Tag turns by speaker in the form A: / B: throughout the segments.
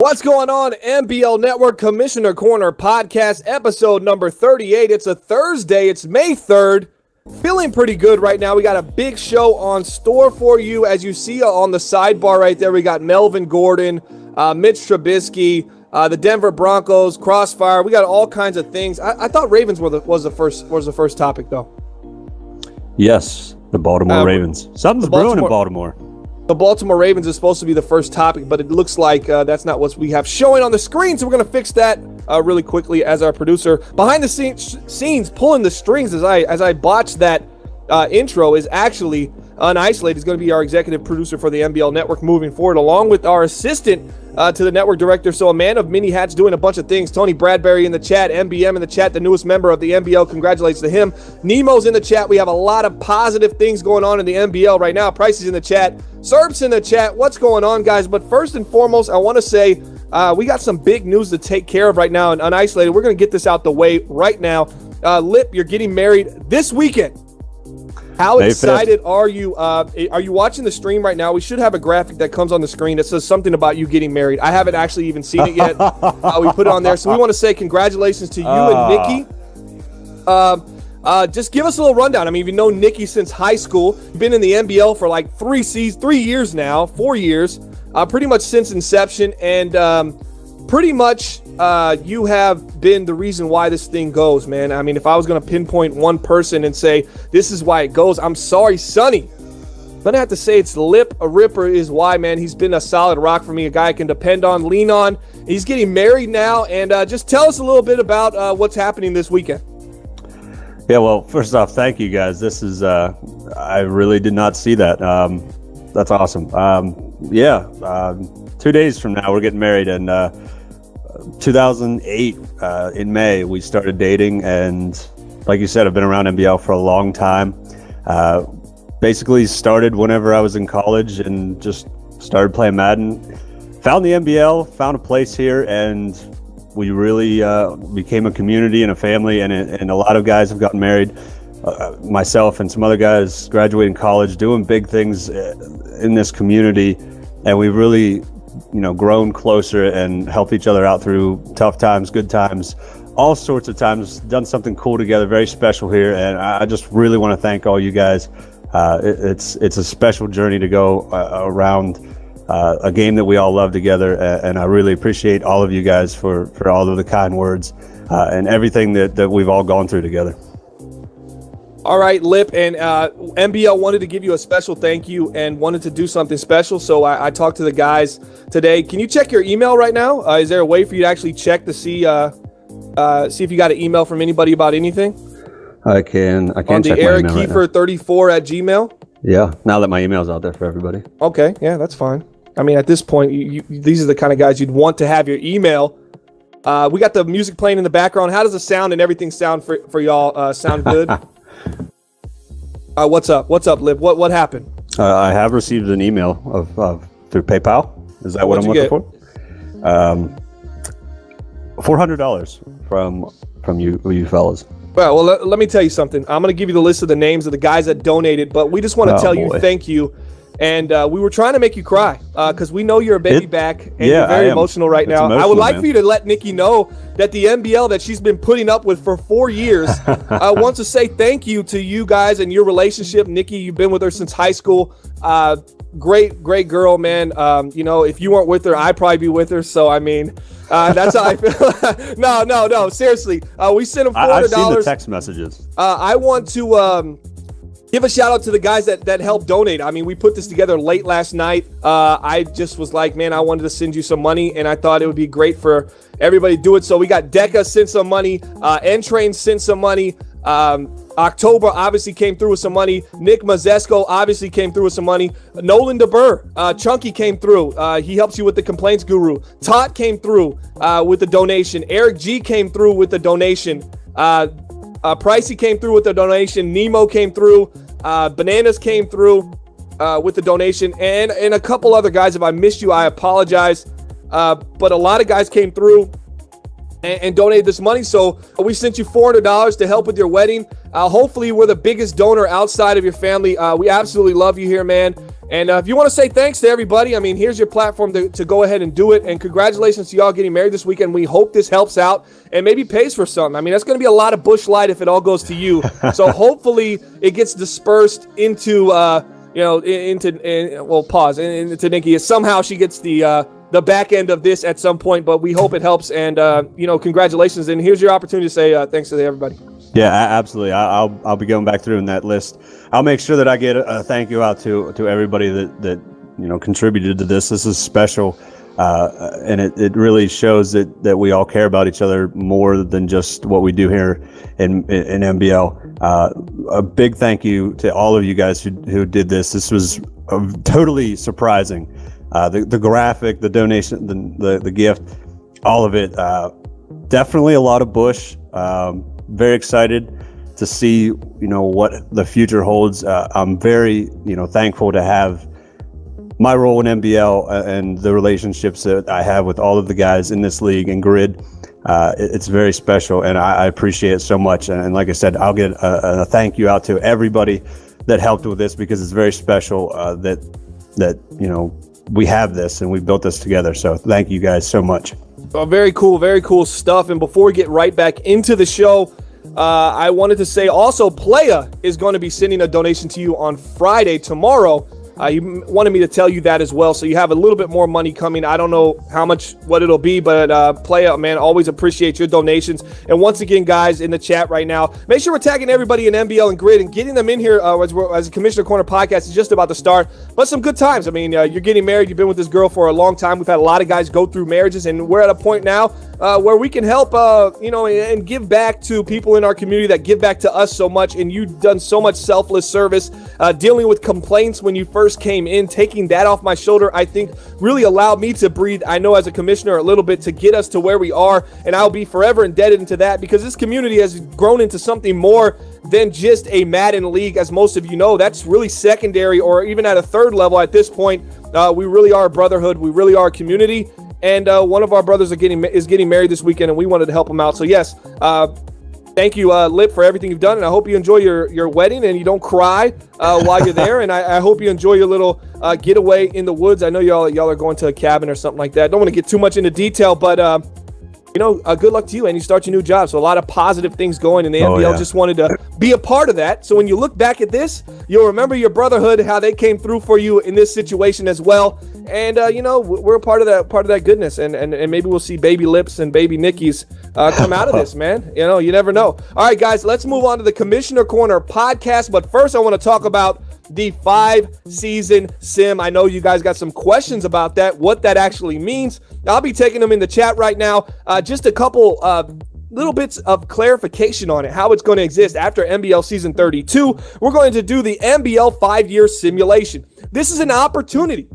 A: What's going on, NBL Network Commissioner Corner Podcast, episode number 38. It's a Thursday. It's May 3rd. Feeling pretty good right now. We got a big show on store for you. As you see on the sidebar right there, we got Melvin Gordon, Mitch Trubisky, the Denver Broncos, Crossfire. We got all kinds of things. I thought Ravens was the first topic, though.
B: Yes, the Baltimore Ravens. Something's brewing in Baltimore.
A: The Baltimore Ravens is supposed to be the first topic, but it looks like that's not what we have showing on the screen, so we're going to fix that really quickly as our producer behind the scenes pulling the strings as I botched that intro is actually Unisolated. He's going to be our executive producer for the NBL Network moving forward, along with our assistant to the network director. So a man of many hats doing a bunch of things. Tony Bradbury in the chat, MBM in the chat, the newest member of the NBL. Congratulations to him. Nemo's in the chat. We have a lot of positive things going on in the NBL right now. Price is in the chat. Serp's in the chat. What's going on, guys? But first and foremost, I want to say we got some big news to take care of right now in Unisolated. We're going to get this out the way right now. Lip, you're getting married this weekend. How excited are you? Are you watching the stream right now? We should have a graphic that comes on the screen that says something about you getting married. I haven't actually even seen it yet. We put it on there. So we want to say congratulations to you and Nikki. Just give us a little rundown. I mean, you've known Nikki since high school. You've been in the NBL for like 3 years now, 4 years, pretty much since inception. And pretty much you have been the reason why this thing goes, man. I mean, if I was going to pinpoint one person and say this is why it goes, I'm sorry, Sonny. I'm going to have to say it's Lip. A Ripper is why, man. He's been a solid rock for me, a guy I can depend on, lean on. He's getting married now. And just tell us a little bit about what's happening this weekend.
B: Yeah, well, first off, thank you, guys. This is, I really did not see that. That's awesome. 2 days from now, we're getting married. And 2008, in May, we started dating. And like you said, I've been around NBL for a long time. Basically started whenever I was in college and just started playing Madden. Found the NBL, found a place here, and we really became a community and a family, and a lot of guys have gotten married. Myself and some other guys graduating college, doing big things in this community, and we've really, grown closer and helped each other out through tough times, good times, all sorts of times. Done something cool together, very special here, and I just really want to thank all you guys. It's a special journey to go around a game that we all love together, and I really appreciate all of you guys for all of the kind words and everything that we've all gone through together.
A: All right, Lip, and NBL wanted to give you a special thank you and wanted to do something special, so I talked to the guys today. Can you check your email right now? Is there a way for you to actually check to see if you got an email from anybody about anything?
B: I can
A: on the
B: check my
A: Eric
B: email right
A: Kiefer 34 at Gmail.
B: Yeah, now that my email's out there for everybody.
A: Okay, yeah, that's fine. I mean, at this point, these are the kind of guys you'd want to have your email. We got the music playing in the background. How does the sound and everything sound for y'all? Sound good? What's up? What's up, Liv? What happened?
B: I have received an email of through PayPal. Is that what I'm looking for? $400 from you fellas.
A: Well, let me tell you something. I'm going to give you the list of the names of the guys that donated, but we just want to tell you thank you. And we were trying to make you cry because we know you're a baby back and you're very emotional right now. I would like for you to let Nikki know that the NBL that she's been putting up with for 4 years wants to say thank you to you guys and your relationship. Nikki, you've been with her since high school. Great girl, man. If you weren't with her, I'd probably be with her. So, I mean, that's how I feel. No. Seriously, we sent him $400.
B: I've seen the text messages.
A: I want to give a shout out to the guys that helped donate. I mean, we put this together late last night. I just was like, man, I wanted to send you some money, and I thought it would be great for everybody to do it. So we got Deca sent some money. N-Train sent some money. October obviously came through with some money. Nick Mazesco obviously came through with some money. Nolan DeBurr, Chunky came through. He helps you with the complaints guru. Todd came through with the donation. Eric G came through with the donation. Pricey came through with the donation. Nemo came through. Bananas came through with the donation. And a couple other guys. If I missed you, I apologize. But a lot of guys came through and donated this money. So we sent you $400 to help with your wedding. Hopefully we're the biggest donor outside of your family. We absolutely love you here, man. And if you want to say thanks to everybody, I mean, here's your platform to go ahead and do it. And congratulations to y'all getting married this weekend. We hope this helps out and maybe pays for something. I mean, that's going to be a lot of Busch Light if it all goes to you. So hopefully it gets dispersed into, into Nikki. Somehow she gets the back end of this at some point, but we hope it helps. And, congratulations. And here's your opportunity to say thanks to everybody.
B: Yeah, absolutely. I'll be going back through in that list. I'll make sure that I get a thank you out to everybody that contributed to this. This is special, and it really shows that we all care about each other more than just what we do here in NBL. A big thank you to all of you guys who did this. This was totally surprising. The graphic, the donation, the gift, all of it. Definitely a lot of Busch. Very excited to see, what the future holds. I'm very, thankful to have my role in NBL and the relationships that I have with all of the guys in this league and Grid. It's very special, and I appreciate it so much. And like I said, I'll get a thank you out to everybody that helped with this, because it's very special that we have this and we built this together. So thank you guys so much.
A: Very cool stuff. And before we get right back into the show, I wanted to say also, Playa is going to be sending a donation to you on Friday, tomorrow. You wanted me to tell you that as well, so you have a little bit more money coming. I don't know what it'll be, but Playa, man, always appreciate your donations. And once again, guys, in the chat right now, make sure we're tagging everybody in NBL and Grid and getting them in here as a Commissioner Corner podcast is just about to start. But some good times. I mean, you're getting married. You've been with this girl for a long time. We've had a lot of guys go through marriages, and we're at a point now where we can help, and give back to people in our community that give back to us so much. And you've done so much selfless service, dealing with complaints when you first came in. Taking that off my shoulder, I think, really allowed me to breathe, I know, as a commissioner a little bit, to get us to where we are. And I'll be forever indebted into that, because this community has grown into something more than just a Madden league. As most of you know, that's really secondary, or even at a third level at this point. We really are a brotherhood. We really are a community. And one of our brothers is getting married this weekend, and we wanted to help him out. So yes, thank you, Lip, for everything you've done, and I hope you enjoy your wedding and you don't cry while you're there. And I hope you enjoy your little getaway in the woods. I know y'all are going to a cabin or something like that. Don't want to get too much into detail, but good luck to you, and you start your new job. So a lot of positive things going in the NBL. Yeah. Just wanted to be a part of that. So when you look back at this, you'll remember your brotherhood, how they came through for you in this situation as well. And we're a part of that goodness, and maybe we'll see baby Lips and baby Nickies come out of this, man. You never know. All right, guys, let's move on to the Commissioner Corner podcast. But first, I want to talk about the 5-season sim. I know you guys got some questions about that, what that actually means. I'll be taking them in the chat right now. Just a couple little bits of clarification on it, how it's going to exist after NBL season 32. We're going to do the NBL 5-year simulation. This is an opportunity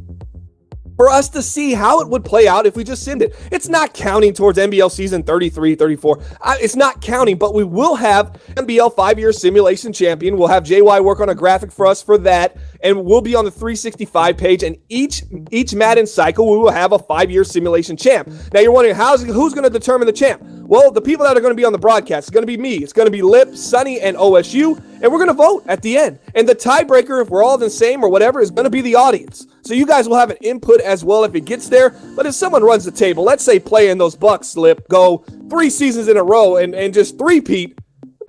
A: for us to see how it would play out if we just simmed it. It's not counting towards NBL season 33, 34. It's not counting, but we will have NBL 5-year simulation champion. We'll have JY work on a graphic for us for that, and we'll be on the 365 page, and each Madden cycle, we will have a 5-year simulation champ. Now, you're wondering, who's going to determine the champ? Well, the people that are going to be on the broadcast, it's going to be me. It's going to be Lip, Sonny, and OSU, and we're going to vote at the end. And the tiebreaker, if we're all the same or whatever, is going to be the audience. So you guys will have an input as well if it gets there. But if someone runs the table, let's say playing those Bucks, Lip, go 3 seasons in a row and just three-peat,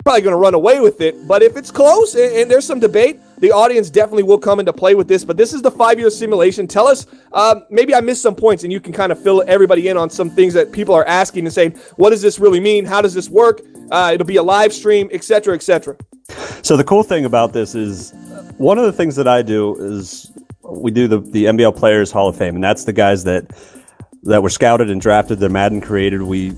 A: probably going to run away with it. But if it's close and there's some debate, the audience definitely will come into play with this. But this is the 5-year simulation. Tell us, maybe I missed some points, and you can kind of fill everybody in on some things that people are asking and saying, what does this really mean? How does this work? It'll be a live stream, etc., etc.
B: So the cool thing about this is, one of the things that I do is we do the NBL Players Hall of Fame, and that's the guys that were scouted and drafted, their Madden created. We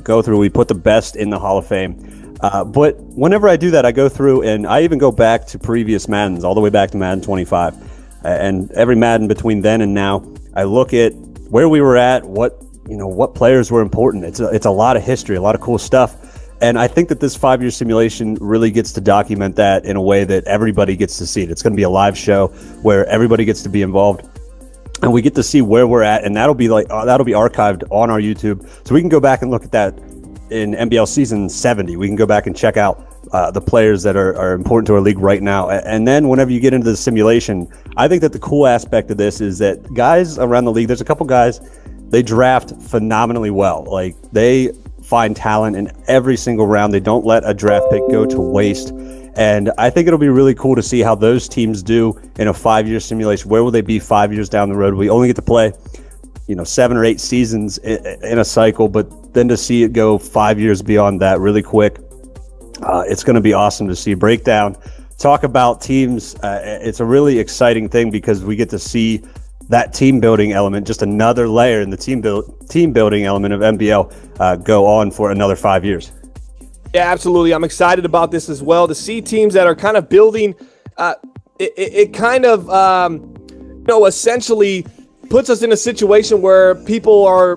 B: go through, we put the best in the Hall of Fame. But whenever I do that, I go through and I even go back to previous Maddens, all the way back to Madden 25. And every Madden between then and now, I look at where we were at, what players were important. It's a lot of history, a lot of cool stuff. And I think that this 5-year simulation really gets to document that in a way that everybody gets to see it. It's going to be a live show where everybody gets to be involved, and we get to see where we're at, and that'll be archived on our YouTube, so we can go back and look at that in NBL season 70. We can go back and check out the players that are important to our league right now. And then whenever you get into the simulation, I think that the cool aspect of this is that guys around the league, there's a couple guys, they draft phenomenally well. Like, they find talent in every single round. They don't let a draft pick go to waste. And I think it'll be really cool to see how those teams do in a 5-year simulation. Where will they be 5 years down the road? We only get to play 7 or 8 seasons in a cycle, but then to see it go 5 years beyond that really quick, it's going to be awesome to see. Breakdown, talk about teams. It's a really exciting thing because we get to see that team building element, just another layer in the team building element of NBL, go on for another 5 years.
A: Yeah, absolutely. I'm excited about this as well. To see teams that are kind of building, it kind of, essentially puts us in a situation where people are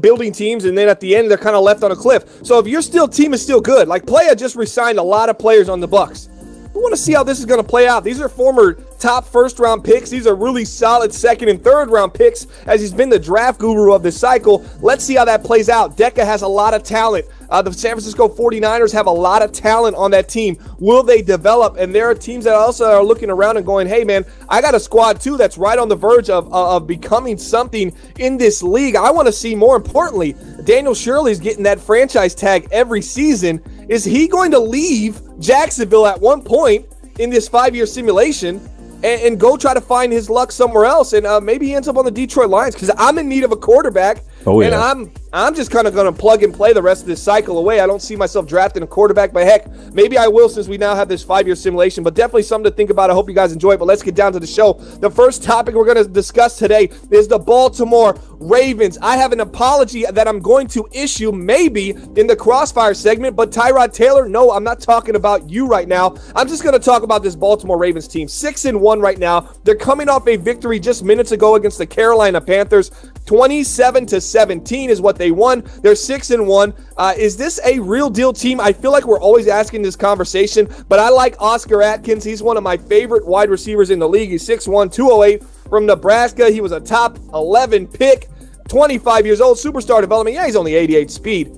A: building teams, and then at the end they're kind of left on a cliff. So if your team is still good, like Playa just re-signed a lot of players on the Bucks. We want to see how this is going to play out. These are former top first-round picks. These are really solid second and third-round picks, as he's been the draft guru of this cycle. Let's see how that plays out. Deca has a lot of talent. The San Francisco 49ers have a lot of talent on that team. Will they develop? And there are teams that also are looking around and going, hey, man, I got a squad, too, that's right on the verge of becoming something in this league. I want to see, more importantly, Daniel Shirley's getting that franchise tag every season. Is he going to leave Jacksonville at one point in this 5-year simulation and go try to find his luck somewhere else? And maybe he ends up on the Detroit Lions, because I'm in need of a quarterback. Oh, yeah. And I'm just kind of going to plug and play the rest of this cycle away. I don't see myself drafting a quarterback, but heck, maybe I will, since we now have this 5-year simulation. But definitely something to think about. I hope you guys enjoy it, but let's get down to the show. The first topic we're going to discuss today is the Baltimore Ravens. I have an apology that I'm going to issue maybe in the Crossfire segment, but Tyrod Taylor, no, I'm not talking about you right now. I'm just going to talk about this Baltimore Ravens team. 6-1 right now. They're coming off a victory just minutes ago against the Carolina Panthers. 27-17 is what they won. They're 6-1. Is this a real deal team? I feel like we're always asking this conversation, but I like Oscar Atkins. He's one of my favorite wide receivers in the league. He's 6'1", 208 from Nebraska. He was a top 11 pick, 25 years old, superstar development. Yeah, he's only 88 speed,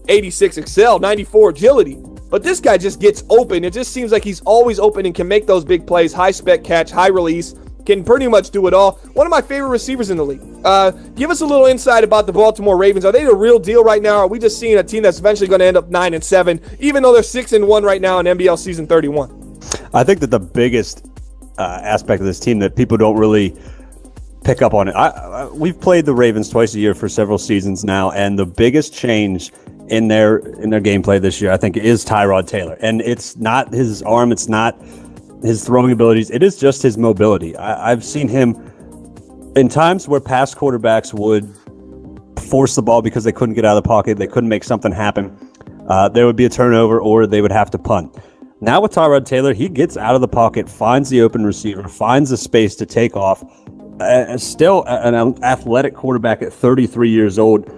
A: 86 excel, 94 agility. But this guy just gets open. It just seems like he's always open and can make those big plays, high spec catch, high release. Can pretty much do it all. One of my favorite receivers in the league. Give us a little insight about the Baltimore Ravens. Are they the real deal right now? Or are we just seeing a team that's eventually going to end up 9-7, even though they're 6-1 right now in NBL season 31?
B: I think that the biggest aspect of this team that people don't really pick up on it. We've played the Ravens twice a year for several seasons now, and the biggest change in their gameplay this year, I think, is Tyrod Taylor. And it's not his arm. It's not his throwing abilities. It is just his mobility. I've seen him in times where past quarterbacks would force the ball because they couldn't get out of the pocket, they couldn't make something happen. There would be a turnover or they would have to punt. Now with Tyrod Taylor, he gets out of the pocket, finds the open receiver, finds the space to take off. Still an athletic quarterback at 33 years old,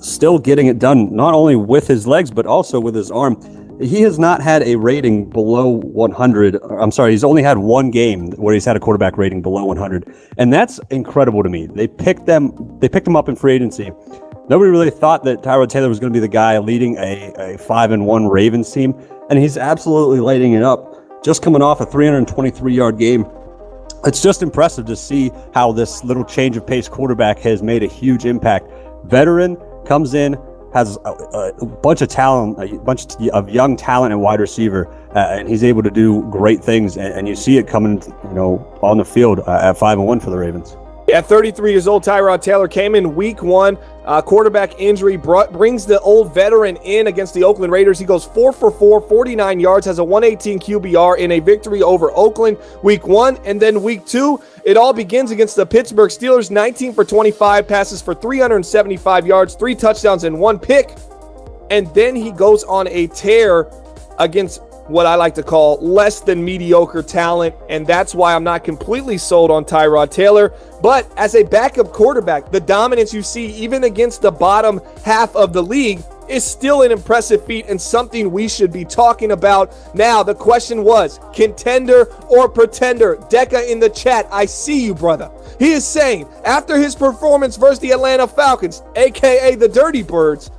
B: still getting it done, not only with his legs, but also with his arm. He has not had a rating below 100. I'm sorry, he's only had one game where he's had a quarterback rating below 100. And that's incredible to me. They picked him up in free agency. Nobody really thought that Tyrod Taylor was going to be the guy leading a 5-1 Ravens team. And he's absolutely lighting it up. Just coming off a 323-yard game. It's just impressive to see how this little change of pace quarterback has made a huge impact. Veteran, comes in, has a bunch of talent, a bunch of young talent and wide receiver, and he's able to do great things. And you see it coming, on the field at 5-1 for the Ravens.
A: At 33 years old, Tyrod Taylor came in week 1. Quarterback injury brings the old veteran in against the Oakland Raiders. He goes 4 for 4, 49 yards, has a 118 QBR in a victory over Oakland week 1. And then week 2, it all begins against the Pittsburgh Steelers. 19 for 25, passes for 375 yards, 3 touchdowns and 1 pick. And then he goes on a tear against what I like to call less than mediocre talent, and that's why I'm not completely sold on Tyrod Taylor. But as a backup quarterback, the dominance you see even against the bottom half of the league is still an impressive feat and something we should be talking about. Now, the question was, contender or pretender? Deca in the chat, I see you, brother. He is saying, after his performance versus the Atlanta Falcons, aka the Dirty Birds,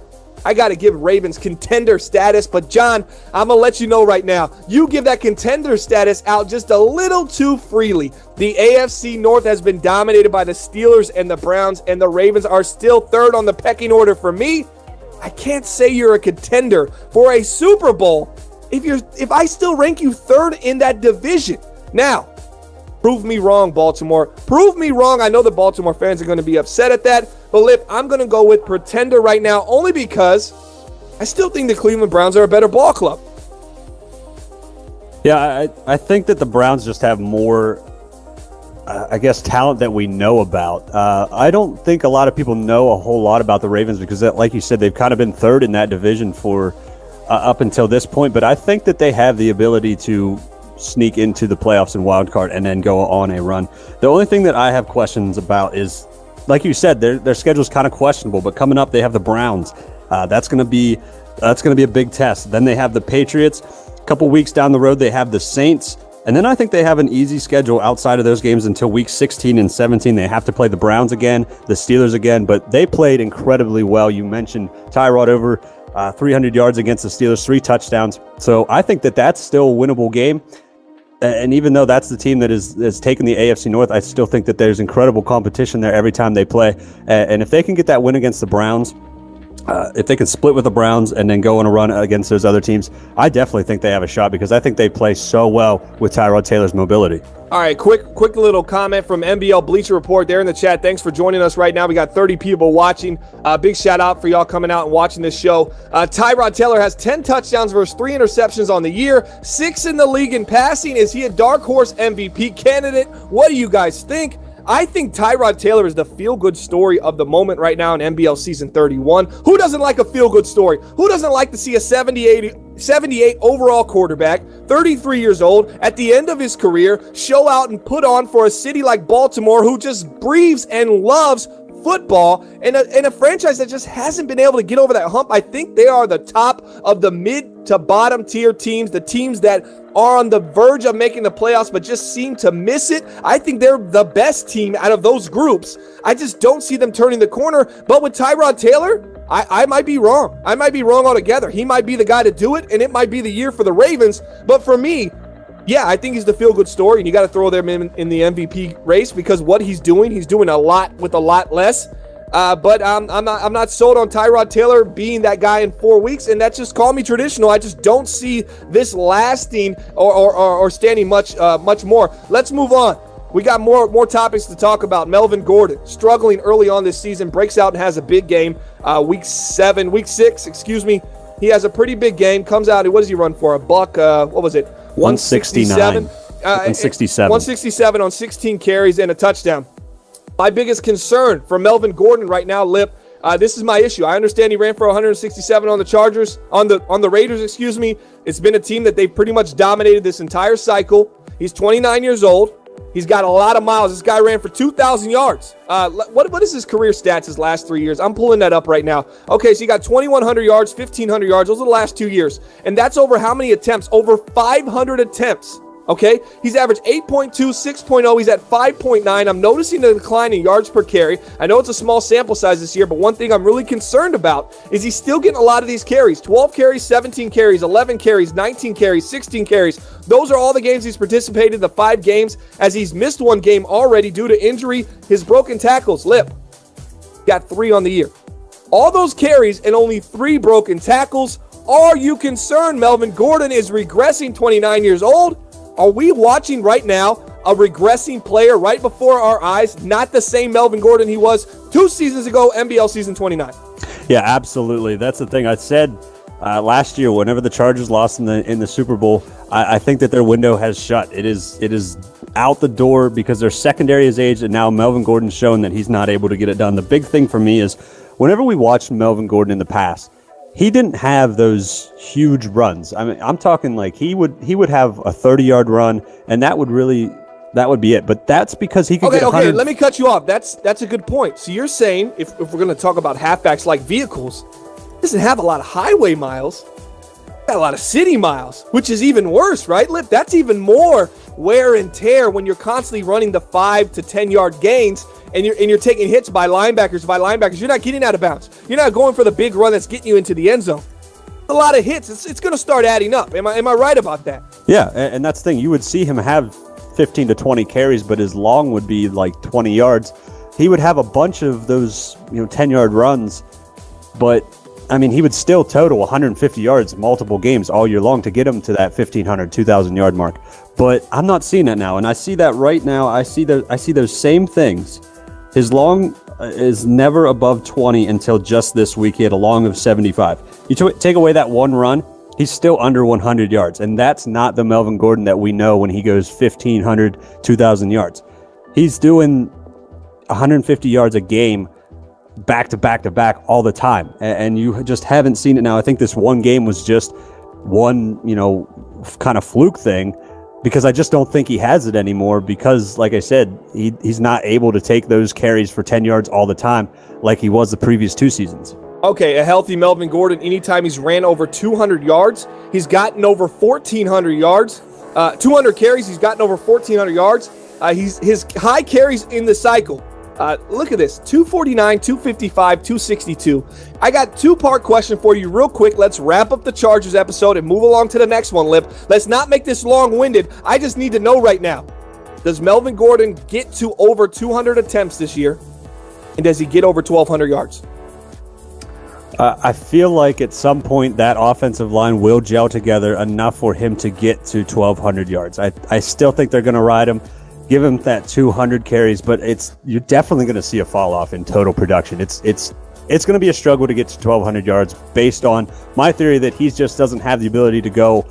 A: I got to give Ravens contender status. But John, I'm going to let you know right now, you give that contender status out just a little too freely. The AFC North has been dominated by the Steelers and the Browns, and the Ravens are still third on the pecking order for me. I can't say you're a contender for a Super Bowl if I still rank you third in that division. Now, prove me wrong, Baltimore. Prove me wrong. I know the Baltimore fans are going to be upset at that. But, Lip, I'm going to go with pretender right now only because I still think the Cleveland Browns are a better ball club.
B: Yeah, I think that the Browns just have more, I guess, talent that we know about. I don't think a lot of people know a whole lot about the Ravens because, like you said, they've kind of been third in that division for up until this point. But I think that they have the ability to sneak into the playoffs and wild card and then go on a run. The only thing that I have questions about is, like you said, their schedule's kind of questionable, but coming up they have the Browns. That's going to be a big test. Then they have the Patriots. A couple weeks down the road they have the Saints, and then I think they have an easy schedule outside of those games until week 16 and 17. They have to play the Browns again, the Steelers again, but they played incredibly well. You mentioned Tyrod over 300 yards against the Steelers, 3 touchdowns. So I think that that's still a winnable game. And even though that's the team that is taking the AFC North, I still think that there's incredible competition there every time they play. And if they can get that win against the Browns, if they can split with the Browns and then go on a run against those other teams, I definitely think they have a shot because I think they play so well with Tyrod Taylor's mobility. All
A: right, quick little comment from NBL Bleacher Report there in the chat. Thanks for joining us right now. We got 30 people watching. Big shout out for y'all coming out and watching this show. Tyrod Taylor has 10 touchdowns versus 3 interceptions on the year, 6 in the league in passing. Is he a dark horse MVP candidate? What do you guys think? I think Tyrod Taylor is the feel-good story of the moment right now in NBL Season 31. Who doesn't like a feel-good story? Who doesn't like to see a 78 overall quarterback, 33 years old, at the end of his career, show out and put on for a city like Baltimore who just breathes and loves football, and a franchise that just hasn't been able to get over that hump? I think they are the top of the mid to bottom tier teams, the teams that are on the verge of making the playoffs but just seem to miss it. I think they're the best team out of those groups. I just don't see them turning the corner. But with Tyrod Taylor, I might be wrong. I might be wrong altogether. He might be the guy to do it, and it might be the year for the Ravens. But for me, yeah, I think he's the feel-good story, and you got to throw them in the MVP race because what he's doing a lot with a lot less. But I'm not sold on Tyrod Taylor being that guy in 4 weeks, and that's just, call me traditional. I just don't see this lasting or standing much more. Let's move on. We got more topics to talk about. Melvin Gordon, struggling early on this season, breaks out and has a big game. Week 6, excuse me. He has a pretty big game. Comes out, what does he run for? A buck, what was it? 167. 167 on 16 carries and a touchdown. My biggest concern for Melvin Gordon right now, Lip, this is my issue. I understand he ran for 167 on the Chargers, on the Raiders, excuse me. It's been a team that they've pretty much dominated this entire cycle. He's 29 years old. He's got a lot of miles. This guy ran for 2,000 yards. What is his career stats his last 3 years? I'm pulling that up right now. Okay, so he got 2,100 yards, 1,500 yards. Those are the last 2 years. And that's over how many attempts? Over 500 attempts. Okay, he's averaged 8.2, 6.0. He's at 5.9. I'm noticing a decline in yards per carry. I know it's a small sample size this year, but one thing I'm really concerned about is he's still getting a lot of these carries. 12 carries, 17 carries, 11 carries, 19 carries, 16 carries. Those are all the games he's participated in, the 5 games, as he's missed 1 game already due to injury. His broken tackles, Lip, got 3 on the year. All those carries and only 3 broken tackles. Are you concerned Melvin Gordon is regressing, 29 years old? Are we watching right now a regressing player right before our eyes? Not the same Melvin Gordon he was 2 seasons ago, NBL season 29.
B: Yeah, absolutely. That's the thing. I said last year, whenever the Chargers lost in the Super Bowl, I think that their window has shut. It is out the door because their secondary is aged, and now Melvin Gordon's shown that he's not able to get it done. The big thing for me is whenever we watched Melvin Gordon in the past, he didn't have those huge runs. I mean, I'm talking like he would have a 30-yard run, and that would be it. But that's because he could get 100.
A: Okay, let me cut you off. That's a good point. So you're saying if we're going to talk about halfbacks like vehicles, doesn't have a lot of highway miles, got a lot of city miles, which is even worse, right? Lip, that's even more wear and tear when you're constantly running the 5 to 10 yard gains and you're taking hits by linebackers. You're not getting out of bounds. You're not going for the big run that's getting you into the end zone. A lot of hits. It's going to start adding up. Am I right about that?
B: Yeah, and that's the thing. You would see him have 15 to 20 carries, but his long would be like 20 yards. He would have a bunch of those, 10-yard runs, but I mean, he would still total 150 yards multiple games all year long to get him to that 1,500, 2,000 yard mark. But I'm not seeing that now, and I see that right now. I see those same things. His long is never above 20 until just this week. He had a long of 75. You take away that one run, he's still under 100 yards, and that's not the Melvin Gordon that we know when he goes 1,500, 2,000 yards. He's doing 150 yards a game back to back to back all the time, and you just haven't seen it now. I think this one game was just one, kind of fluke thing, because I just don't think he has it anymore, because like I said, he's not able to take those carries for 10 yards all the time like he was the previous 2 seasons.
A: Okay, a healthy Melvin Gordon, anytime he's ran over 200 yards, he's gotten over 1,400 yards. 200 carries, he's gotten over 1,400 yards. His high carries in the cycle. Look at this, 249, 255, 262. I got 2-part question for you real quick. Let's wrap up the Chargers episode and move along to the next one, Lip. Let's not make this long-winded. I just need to know right now, does Melvin Gordon get to over 200 attempts this year? And does he get over 1,200 yards?
B: I feel like at some point that offensive line will gel together enough for him to get to 1,200 yards. I still think they're going to ride him. Give him that 200 carries, but you're definitely going to see a fall off in total production. It's going to be a struggle to get to 1,200 yards based on my theory that he just doesn't have the ability to go,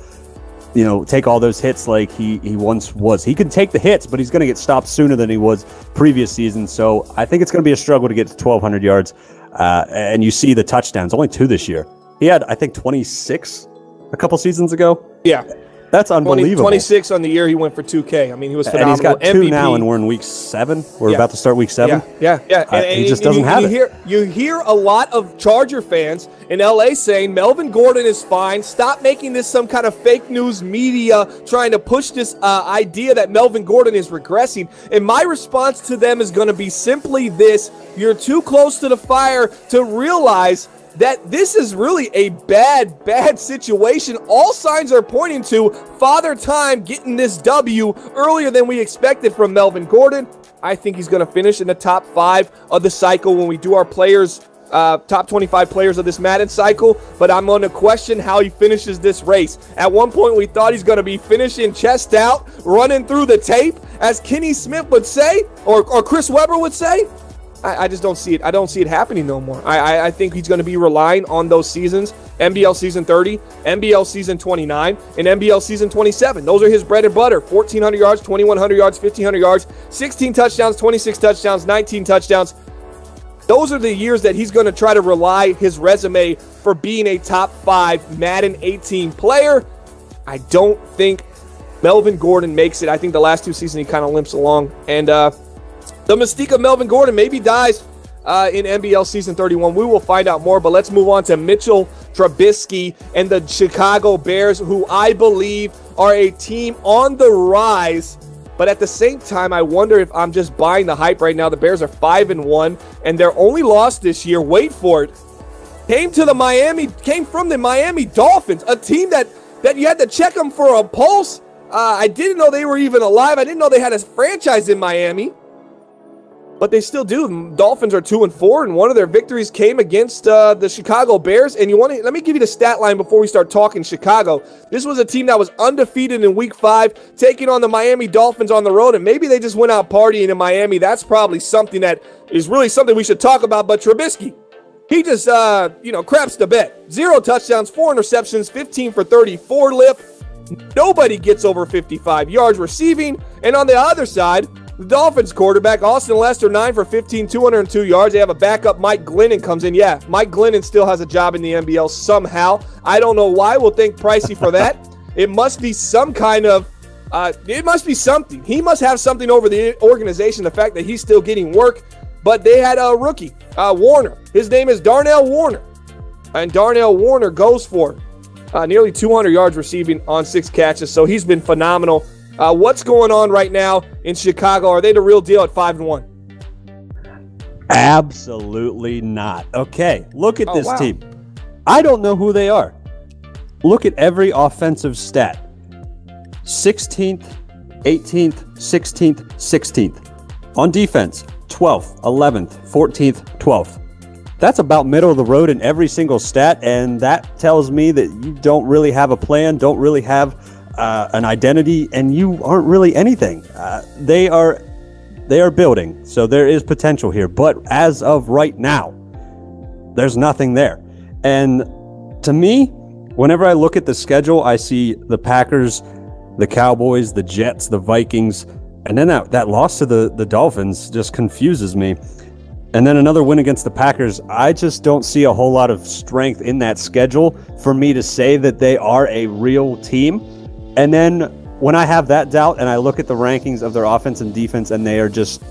B: take all those hits like he once was. He can take the hits, but he's going to get stopped sooner than he was previous season. So I think it's going to be a struggle to get to 1,200 yards. And you see the touchdowns, only 2 this year. He had, I think, 26 a couple seasons ago.
A: Yeah.
B: That's unbelievable.
A: 26 on the year, he went for 2K. I mean, he was phenomenal.
B: And he's got 2
A: MVP.
B: now, and we're in week 7. We're about to start week 7.
A: Yeah.
B: And he just doesn't have it.
A: You hear a lot of Charger fans in LA saying Melvin Gordon is fine. Stop making this some kind of fake news media trying to push this idea that Melvin Gordon is regressing. And my response to them is going to be simply this: you're too close to the fire to realize that this is really a bad situation. All signs are pointing to Father Time getting this W earlier than we expected from Melvin Gordon. I think he's going to finish in the top 5 of the cycle when we do our players, top 25 players of this Madden cycle, but I'm going to question how he finishes this race. At one point, we thought he's going to be finishing chest out, running through the tape, as Kenny Smith would say, or Chris Webber would say. I just don't see it. I don't see it happening no more. I think he's going to be relying on those seasons, NBL season 30, NBL season 29, and NBL season 27. Those are his bread and butter. 1,400 yards, 2,100 yards, 1,500 yards, 16 touchdowns, 26 touchdowns, 19 touchdowns. Those are the years that he's going to try to rely his resume for being a top 5 Madden 18 player. I don't think Melvin Gordon makes it. I think the last 2 seasons he kind of limps along. And the mystique of Melvin Gordon maybe dies in NBL season 31. We will find out more, but let's move on to Mitchell Trubisky and the Chicago Bears, who I believe are a team on the rise. But at the same time, I wonder if I'm just buying the hype right now. The Bears are 5-1, and their only loss this year, wait for it, came from the Miami Dolphins, a team that you had to check them for a pulse. I didn't know they were even alive. I didn't know they had a franchise in Miami. But they still do. The Dolphins are 2-4, and one of their victories came against the Chicago Bears. And let me give you the stat line before we start talking Chicago. This was a team that was undefeated in Week 5, taking on the Miami Dolphins on the road, and maybe they just went out partying in Miami. That's probably something that is really something we should talk about. But Trubisky, he just craps the bet. 0 touchdowns, 4 interceptions, 15 for 34 lip. Nobody gets over 55 yards receiving. And on the other side, the Dolphins quarterback, Austin Lester, 9 for 15, 202 yards. They have a backup, Mike Glennon, comes in. Yeah, Mike Glennon still has a job in the NBL somehow. I don't know why. We'll thank Pricey for that. It must be some kind of, it must be something. He must have something over the organization, the fact that he's still getting work. But they had a rookie, Warner. His name is Darnell Warner. And Darnell Warner goes for nearly 200 yards receiving on 6 catches. So he's been phenomenal. What's going on right now in Chicago? Are they the real deal at 5-1?
B: Absolutely not. Okay, look at this
A: wow.
B: team. I don't know who they are. Look at every offensive stat. 16th, 18th, 16th, 16th. On defense, 12th, 11th, 14th, 12th. That's about middle of the road in every single stat, and that tells me that you don't really have a plan, don't really have an identity, and you aren't really anything. They are building, so there is potential here. But as of right now, there's nothing there. And to me, whenever I look at the schedule, I see the Packers, the Cowboys, the Jets, the Vikings, and then that loss to the Dolphins just confuses me. And then another win against the Packers. I just don't see a whole lot of strength in that schedule for me to say that they are a real team. And then when I have that doubt and I look at the rankings of their offense and defense and they are just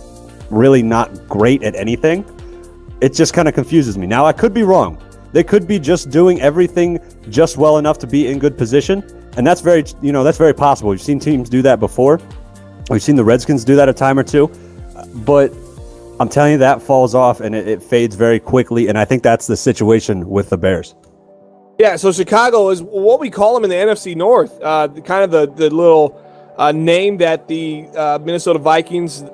B: really not great at anything, it just kind of confuses me. Now, I could be wrong. They could be just doing everything just well enough to be in good position. And that's very possible. We've seen teams do that before. We've seen the Redskins do that a time or two. But I'm telling you, that falls off and it fades very quickly, and I think that's the situation with the Bears.
A: Yeah, so Chicago is what we call them in the NFC North, kind of the little name that the Minnesota Vikings,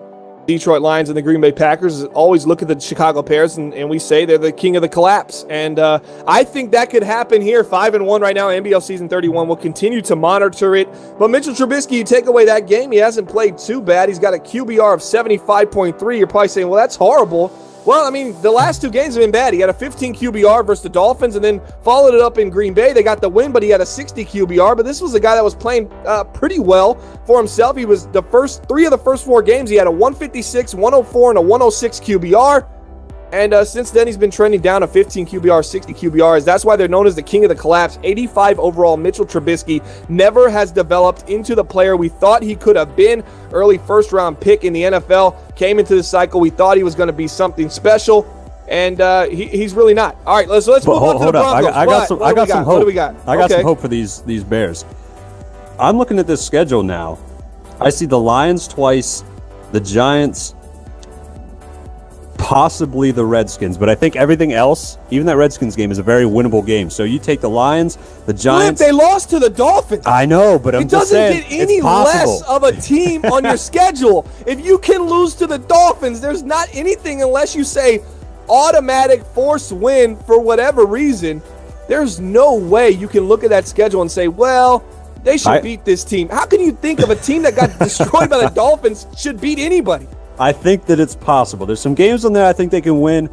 A: Detroit Lions, and the Green Bay Packers always look at the Chicago Bears, and we say they're the king of the collapse. And I think that could happen here. 5-1 right now, NBL season 31. We'll continue to monitor it. But Mitchell Trubisky, you take away that game, he hasn't played too bad. He's got a QBR of 75.3. You're probably saying, well, that's horrible. Well, I mean, the last two games have been bad. He had a 15 QBR versus the Dolphins and then followed it up in Green Bay. They got the win, but he had a 60 QBR. But this was a guy that was playing pretty well for himself. He was the first three of the first four games. He had a 156, 104, and a 106 QBR. And since then, he's been trending down to 15 QBR, 60 QBRs. That's why they're known as the king of the collapse. 85 overall, Mitchell Trubisky never has developed into the player we thought he could have been. Early first-round pick in the NFL. Came into the cycle. We thought he was going to be something special, and he's really not. All right, let's move on to the Broncos.
B: I got some hope.
A: What do we got?
B: I got some hope for these Bears. I'm looking at this schedule now. I see the Lions twice, the Giants, possibly the Redskins, but I think everything else, even that Redskins game, is a very winnable game. So you take the Lions, the Giants.
A: They lost to the Dolphins.
B: I know, but I'm just saying,
A: it doesn't get any less of a team on your schedule. If you can lose to the Dolphins, there's not anything unless you say automatic force win for whatever reason. There's no way you can look at that schedule and say, well, they should beat this team. How can you think of a team that got destroyed by the Dolphins should beat anybody? I
B: think that it's possible. There's some games on there I think they can win,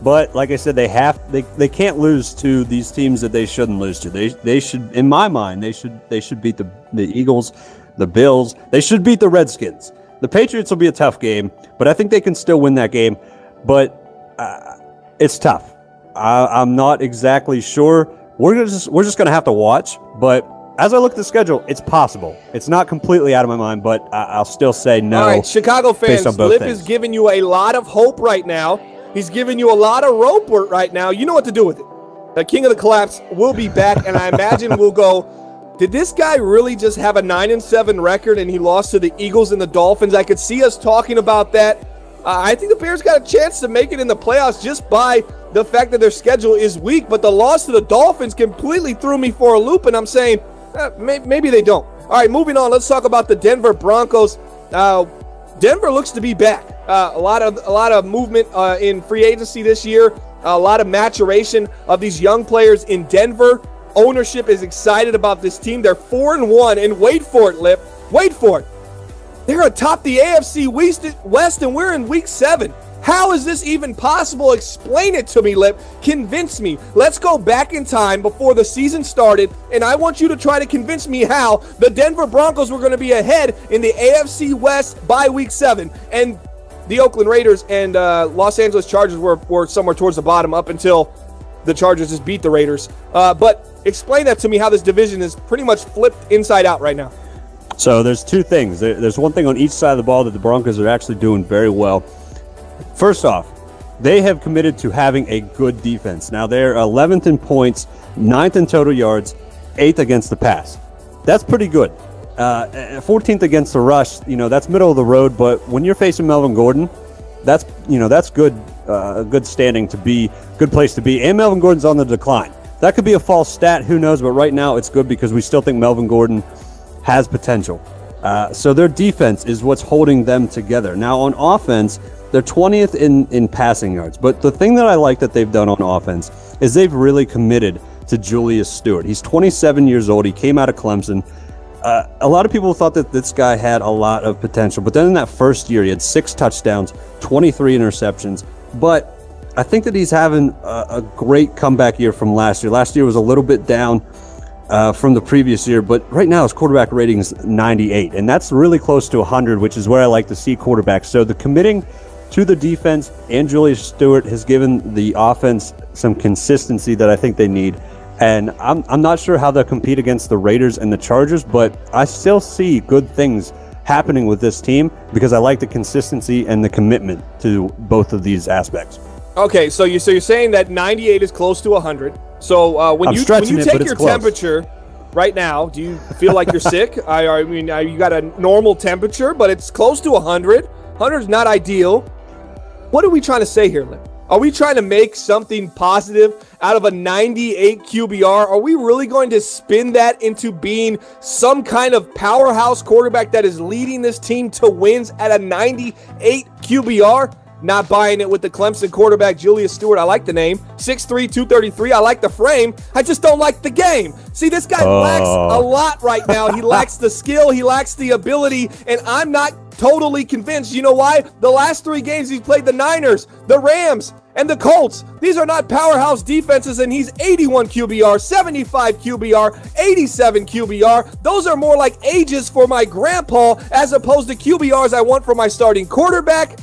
B: but like I said, they can't lose to these teams that they shouldn't lose to. They should, in my mind, they should beat the Eagles, the Bills. They should beat the Redskins. The Patriots will be a tough game, but I think they can still win that game. But it's tough. I'm not exactly sure. We're just gonna have to watch. But as I look at the schedule, it's possible. It's not completely out of my mind, but I'll still say no.
A: All right, Chicago fans, Lip is giving you a lot of hope right now. He's giving you a lot of rope right now. You know what to do with it. The King of the Collapse will be back, and I imagine we'll go, did this guy really just have a 9-7 record and he lost to the Eagles and the Dolphins? I could see us talking about that. I think the Bears got a chance to make it in the playoffs just by the fact that their schedule is weak, but the loss to the Dolphins completely threw me for a loop, and I'm saying, maybe they don't. All right, moving on. Let's talk about the Denver Broncos. Denver looks to be back. A lot of movement in free agency this year. A lot of maturation of these young players in Denver. Ownership is excited about this team. They're 4-1, and wait for it, Lip. Wait for it. They're atop the AFC West, and we're in Week 7. How is this even possible? Explain it to me, Lip. Convince me. Let's go back in time before the season started, and I want you to try to convince me how the Denver Broncos were going to be ahead in the AFC West by Week 7, and the Oakland Raiders and Los Angeles Chargers were somewhere towards the bottom up until the Chargers just beat the Raiders. But explain that to me, how this division is pretty much flipped inside out right now.
B: So there's two things. There's one thing on each side of the ball that the Broncos are actually doing very well. First off, they have committed to having a good defense. Now they're 11th in points, 9th in total yards, 8th against the pass. That's pretty good. 14th against the rush, that's middle of the road. But when you're facing Melvin Gordon, that's good, good standing to be, good place to be. And Melvin Gordon's on the decline. That could be a false stat, who knows? But right now it's good because we still think Melvin Gordon has potential. So their defense is what's holding them together. Now on offense, they're 20th in passing yards. But the thing that I like that they've done on offense is they've really committed to Julius Stewart. He's 27 years old. He came out of Clemson. A lot of people thought that this guy had a lot of potential, but then in that first year, he had 6 touchdowns, 23 interceptions. But I think that he's having a great comeback year from last year. Last year was a little bit down from the previous year, but right now his quarterback rating is 98, and that's really close to 100, which is where I like to see quarterbacks. So the committing to the defense and Julius Stewart has given the offense some consistency that I think they need. And I'm not sure how they'll compete against the Raiders and the Chargers, but I still see good things happening with this team because I like the consistency and the commitment to both of these aspects.
A: Okay, so you're saying that 98 is close to 100. So when you take your temperature right now, do you feel like you're sick? I mean, you got a normal temperature, but it's close to 100. 100 is not ideal. What are we trying to say here, Lynn? Are we trying to make something positive out of a 98 QBR? Are we really going to spin that into being some kind of powerhouse quarterback that is leading this team to wins at a 98 QBR? Not buying it with the Clemson quarterback, Julius Stewart. I like the name. 6'3", 233. I like the frame. I just don't like the game. See, this guy lacks a lot right now. He lacks the skill. He lacks the ability, and I'm not totally convinced. You know why? The last 3 games he's played the Niners, the Rams, and the Colts. These are not powerhouse defenses, and he's 81 QBR, 75 QBR, 87 QBR. Those are more like ages for my grandpa as opposed to QBRs I want for my starting quarterback.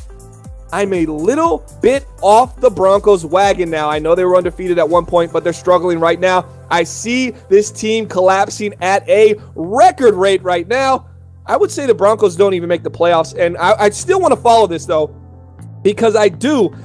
A: I'm a little bit off the Broncos wagon now. I know they were undefeated at one point, but they're struggling right now. I see this team collapsing at a record rate right now. I would say the Broncos don't even make the playoffs, and I still want to follow this, though, because I want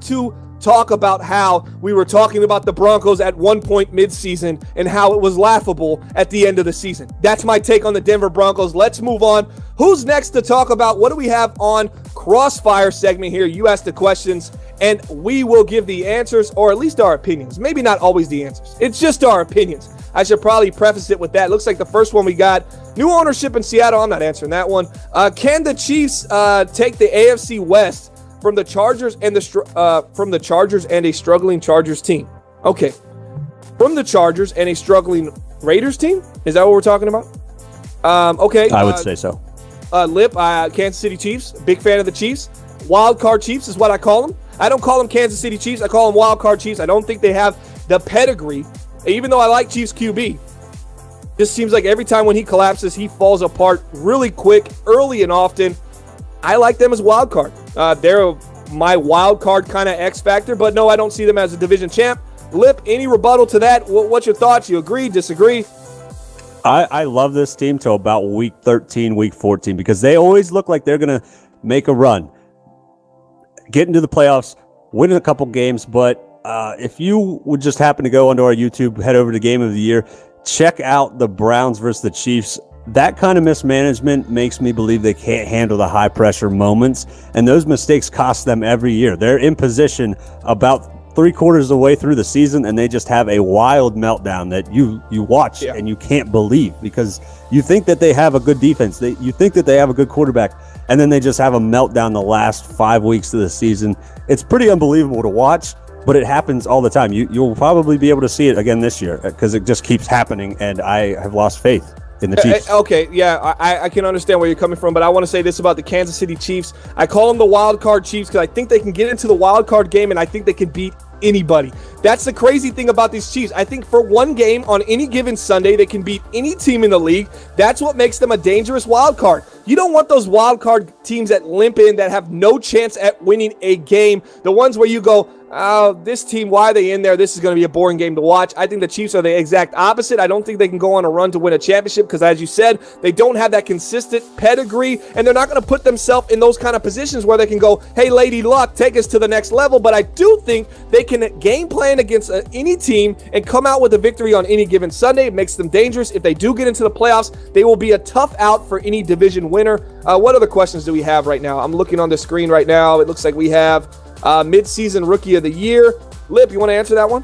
A: to talk about how we were talking about the Broncos at one point mid-season and how it was laughable at the end of the season. That's my take on the Denver Broncos. Let's move on. Who's next to talk about? What do we have on Crossfire segment here? You ask the questions, and we will give the answers, or at least our opinions. Maybe not always the answers. It's just our opinions. I should probably preface it with that. Looks like the first one we got, new ownership in Seattle. I'm not answering that one. Can the Chiefs take the AFC West from the Chargers and a struggling Chargers team? Okay, from the Chargers and a struggling Raiders team? Is that what we're talking about? Okay,
B: I would say so.
A: Lip, Kansas City Chiefs. Big fan of the Chiefs. Wild card Chiefs is what I call them. I don't call them Kansas City Chiefs. I call them wild card Chiefs. I don't think they have the pedigree. Even though I like Chiefs QB, just seems like every time when he collapses, he falls apart really quick, early and often. I like them as wild card. They're my wild card kind of X factor, but no, I don't see them as a division champ. Lip, any rebuttal to that? What's your thoughts? You agree, disagree?
B: I love this team till about week 13, week 14, because they always look like they're going to make a run, get into the playoffs, win a couple games. But if you would just happen to go onto our YouTube, head over to Game of the Year, check out the Browns versus the Chiefs. That kind of mismanagement makes me believe they can't handle the high-pressure moments, and those mistakes cost them every year. They're in position about 3/4 of the way through the season, and they just have a wild meltdown that you watch and you can't believe, because you think that they have a good defense, you think that they have a good quarterback, and then they just have a meltdown the last 5 weeks of the season. It's pretty unbelievable to watch, but it happens all the time. You'll probably be able to see it again this year because it just keeps happening, and I have lost faith in the Chiefs.
A: Okay, yeah, I can understand where you're coming from, but I want to say this about the Kansas City Chiefs. I call them the wild card Chiefs because I think they can get into the wild card game, and I think they can beat anybody. That's the crazy thing about these Chiefs. I think for one game on any given Sunday, they can beat any team in the league. That's what makes them a dangerous wild card. You don't want those wild card teams that limp in, that have no chance at winning a game. The ones where you go, this team, why are they in there? This is going to be a boring game to watch. I think the Chiefs are the exact opposite. I don't think they can go on a run to win a championship because, as you said, they don't have that consistent pedigree, and they're not going to put themselves in those kind of positions where they can go, hey, Lady Luck, take us to the next level. But I do think they can game plan against any team and come out with a victory on any given Sunday. It makes them dangerous. If they do get into the playoffs, they will be a tough out for any division winner. What other questions do we have right now? I'm looking on the screen right now. It looks like we have mid-season rookie of the year. Lip, you want to answer that one?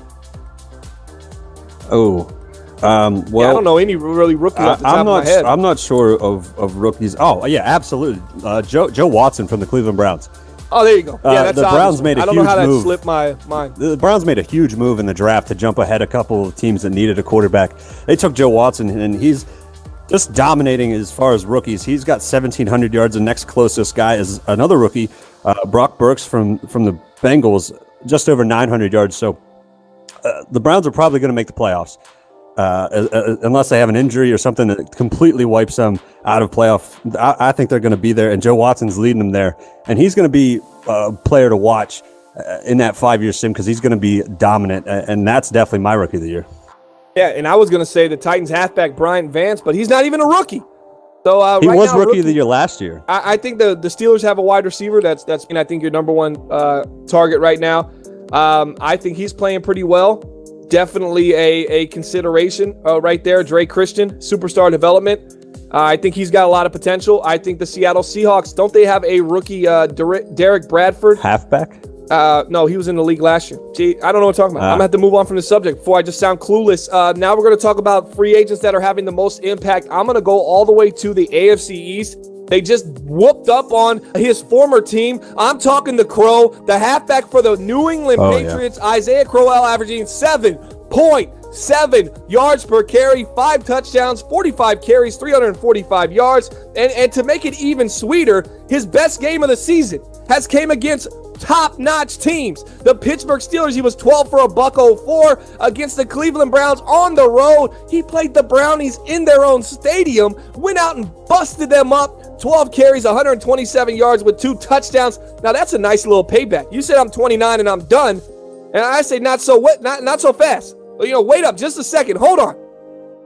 B: Well,
A: yeah, I don't know any really rookie off the top of my head.
B: I'm not sure of rookies. Oh, yeah, absolutely. Joe Watson from the Cleveland Browns.
A: Oh, there you go. Yeah, that's
B: the Browns made a huge move.
A: I don't know how that slipped my mind.
B: The Browns made a huge move in the draft to jump ahead a couple of teams that needed a quarterback. They took Joe Watson, and he's just dominating as far as rookies. He's got 1,700 yards. The next closest guy is another rookie, Brock Burks from the Bengals, just over 900 yards. So the Browns are probably going to make the playoffs unless they have an injury or something that completely wipes them out of playoff. I think they're going to be there, and Joe Watson's leading them there. And he's going to be a player to watch in that 5-year sim because he's going to be dominant, and that's definitely my rookie of the year.
A: Yeah, and I was going to say the Titans halfback Bryant Vance, but he's not even a rookie. So
B: he was rookie of the year last year.
A: I think the Steelers have a wide receiver that's I think your number one target right now. I think he's playing pretty well. Definitely a consideration right there. Dre Christian, superstar development. I think he's got a lot of potential. I think the Seattle Seahawks, don't they have a rookie Derek Bradford?
B: Halfback?
A: No, he was in the league last year. See, I don't know what I'm talking about. I'm going to have to move on from the subject before I just sound clueless. Now we're going to talk about free agents that are having the most impact. I'm going to go all the way to the AFC East. They just whooped up on his former team. I'm talking the Crow, the halfback for the New England Patriots, yeah. Isaiah Crowell, averaging 7.7 yards per carry, 5 touchdowns, 45 carries, 345 yards. And to make it even sweeter, his best game of the season has came against top-notch teams. The Pittsburgh Steelers, he was 12 for $104 against the Cleveland Browns on the road. He played the Brownies in their own stadium, went out and busted them up. 12 carries, 127 yards with 2 touchdowns. Now that's a nice little payback. You said I'm 29 and I'm done, and I say not so fast. Well, wait up just a second. Hold on.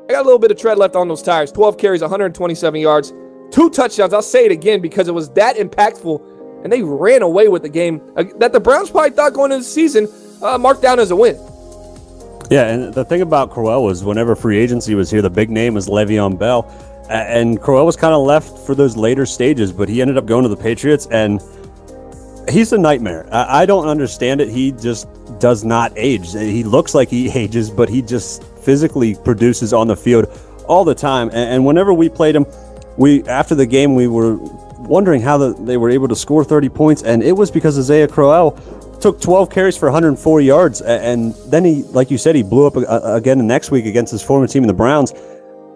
A: I got a little bit of tread left on those tires. 12 carries, 127 yards, 2 touchdowns. I'll say it again because it was that impactful. And they ran away with the game that the Browns probably thought going into the season marked down as a win.
B: Yeah, and the thing about Crowell was whenever free agency was here, the big name was Le'Veon Bell. And Crowell was kind of left for those later stages, but he ended up going to the Patriots, and he's a nightmare. I don't understand it. He just does not age. He looks like he ages, but he just physically produces on the field all the time. And whenever we played him, after the game, we were wondering how they were able to score 30 points, and it was because Isaiah Crowell took 12 carries for 104 yards, and then he, like you said, he blew up again the next week against his former team in the Browns.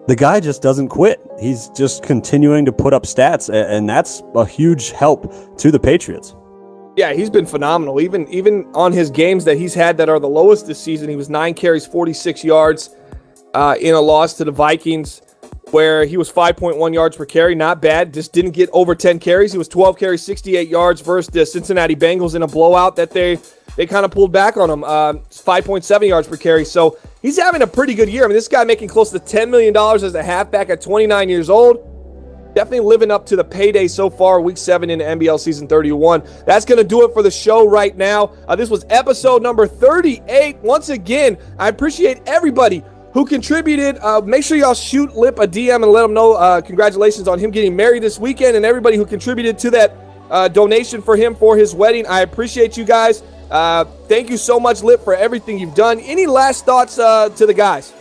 B: The guy just doesn't quit. He's just continuing to put up stats, and that's a huge help to the Patriots.
A: Yeah, he's been phenomenal. Even on his games that he's had that are the lowest this season, he was 9 carries, 46 yards in a loss to the Vikings, where he was 5.1 yards per carry. Not bad. Just didn't get over 10 carries. He was 12 carries, 68 yards versus the Cincinnati Bengals in a blowout that they kind of pulled back on him. 5.7 yards per carry. So he's having a pretty good year. I mean, this guy making close to $10 million as a halfback at 29 years old. Definitely living up to the payday so far, Week 7 in NBL Season 31. That's going to do it for the show right now. This was episode number 38. Once again, I appreciate everybody who contributed. Make sure y'all shoot Lip a DM and let him know congratulations on him getting married this weekend, and everybody who contributed to that donation for him for his wedding. I appreciate you guys. Thank you so much, Lip, for everything you've done. Any last thoughts to the guys?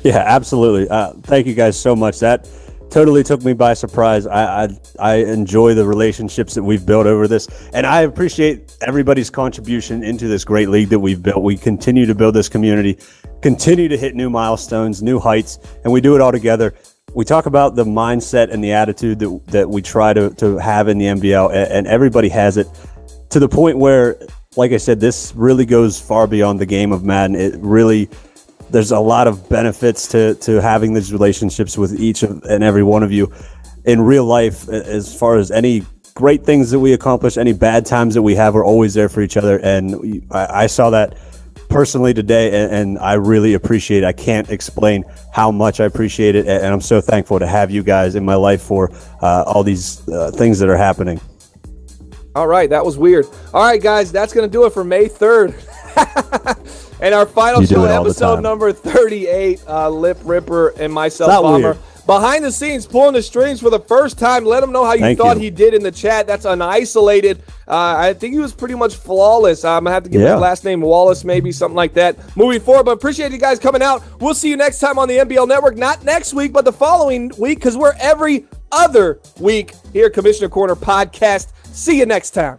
B: Yeah, absolutely. Thank you guys so much. That totally took me by surprise. I enjoy the relationships that we've built over this, and I appreciate everybody's contribution into this great league that we've built. We continue to build this community, continue to hit new milestones, new heights, and we do it all together. We talk about the mindset and the attitude that we try to have in the NBL, and everybody has it to the point where, like I said, this really goes far beyond the game of Madden. It really, there's a lot of benefits to having these relationships with each and every one of you in real life, as far as any great things that we accomplish, any bad times that we have, we're always there for each other. And I saw that personally today, and I really appreciate it. I can't explain how much I appreciate it, and I'm so thankful to have you guys in my life for all these things that are happening.
A: All right, that was weird. All right, guys, that's going to do it for May 3rd. And our final show, episode number 38, Lip Ripper and myself, Bomber. Weird. Behind the scenes, pulling the strings for the first time. Let him know how you thought he did in the chat. That's unisolated. I think he was pretty much flawless. I'm going to have to give his last name Wallace, maybe, something like that, moving forward. But appreciate you guys coming out. We'll see you next time on the NBL Network. Not next week, but the following week, because we're every other week here at Commissioner Corner Podcast. See you next time.